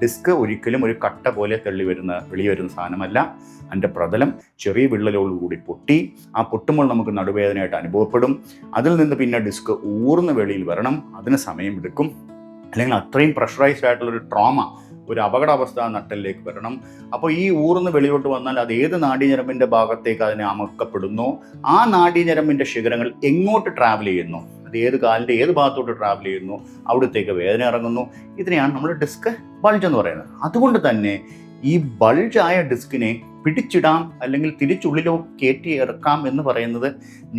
Disk ഒരിക്കലും ഒരു കട്ട പോലെ വെളി വരുന്ന സാധനമല്ല. അതിൻ്റെ പ്രതലം ചെറിയ വിള്ളലോടുകൂടി പൊട്ടി, ആ പൊട്ടുമ്പോൾ നമുക്ക് നടുവേദനയായിട്ട് അനുഭവപ്പെടും. അതിൽ നിന്ന് പിന്നെ ഡിസ്ക് ഊർന്ന് വെളിയിൽ വരണം, അതിന് സമയമെടുക്കും. അല്ലെങ്കിൽ അത്രയും പ്രഷറൈസ്ഡ് ആയിട്ടുള്ളൊരു ട്രോമ, ഒരു അപകടാവസ്ഥ നട്ടലിലേക്ക് വരണം. അപ്പോൾ ഈ ഊർന്ന് വെളിയോട്ട് വന്നാൽ അത് ഏത് നാഡീഞരമ്പിൻ്റെ ഭാഗത്തേക്ക് അതിനെ അമർക്കപ്പെടുന്നോ ആ നാഡീഞരമ്പിൻ്റെ ശിഖരങ്ങൾ എങ്ങോട്ട് ട്രാവൽ ചെയ്യുന്നു, അത് ഏത് കാലിൻ്റെ ഏത് ഭാഗത്തോട്ട് ട്രാവൽ ചെയ്യുന്നു, അവിടത്തേക്ക് വേദന ഇറങ്ങുന്നു. ഇതിനെയാണ് നമ്മൾ ഡിസ്ക് ബൾജ് എന്ന് പറയുന്നത്. അതുകൊണ്ട് തന്നെ ഈ ബൾജായ ഡിസ്കിനെ പിടിച്ചിടാം അല്ലെങ്കിൽ തിരിച്ചുള്ളിലോ കയറ്റി ഇറക്കാം എന്ന് പറയുന്നത്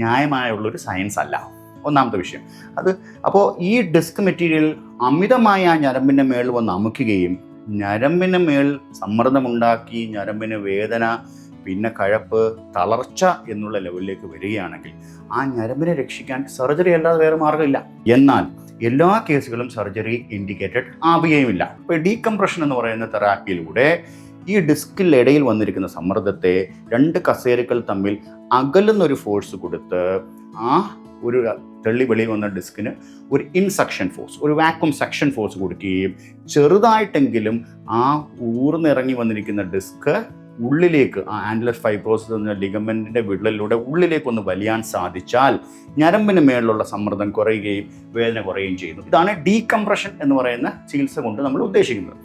ന്യായമായുള്ളൊരു സയൻസ് അല്ല. ഒന്നാമത്തെ വിഷയം അത്. അപ്പോൾ ഈ ഡിസ്ക് മെറ്റീരിയൽ അമിതമായ ആ ഞരമ്പിൻ്റെ മേളിൽ വന്ന് അമുക്കുകയും ഞരമ്പിന് മേൽ സമ്മർദ്ദമുണ്ടാക്കി ഞരമ്പിന് വേദന, പിന്നെ കഴപ്പ്, തളർച്ച എന്നുള്ള ലെവലിലേക്ക് വരികയാണെങ്കിൽ ആ ഞരമ്പിനെ രക്ഷിക്കാൻ സർജറി അല്ലാതെ വേറെ മാർഗ്ഗമില്ല. എന്നാൽ എല്ലാ കേസുകളും സർജറി ഇൻഡിക്കേറ്റഡ് ആവുകയുമില്ല. ഇപ്പോൾ ഡീകംപ്രഷൻ എന്ന് പറയുന്ന തെറാപ്പിയിലൂടെ ഈ ഡിസ്കിലിടയിൽ വന്നിരിക്കുന്ന സമ്മർദ്ദത്തെ രണ്ട് കസേരകൾ തമ്മിൽ അകലുന്നൊരു ഫോഴ്സ് കൊടുത്ത് ആ ഒരു തെള്ളി വെളിയിൽ വന്ന ഡിസ്കിന് ഒരു ഇൻസക്ഷൻ ഫോഴ്സ്, ഒരു വാക്വം സക്ഷൻ ഫോഴ്സ് കൊടുക്കുകയും ചെറുതായിട്ടെങ്കിലും ആ ഊർന്നിറങ്ങി വന്നിരിക്കുന്ന ഡിസ്ക് ഉള്ളിലേക്ക്, ആ ആൻഡുലർ ഫൈബ്രോസിസ് എന്ന ലിഗമെന്റിന്റെ വിള്ളലിലൂടെ ഉള്ളിലേക്ക് ഒന്ന് വലിയാൻ സാധിച്ചാൽ ഞരമ്പിന് മേലുള്ള സമ്മർദ്ദം കുറയുകയും വേദന കുറയുകയും ചെയ്യുന്നു. ഇതാണ് ഡീകംപ്രഷൻ എന്ന് പറയുന്ന ചികിത്സ കൊണ്ട് നമ്മൾ ഉദ്ദേശിക്കുന്നത്.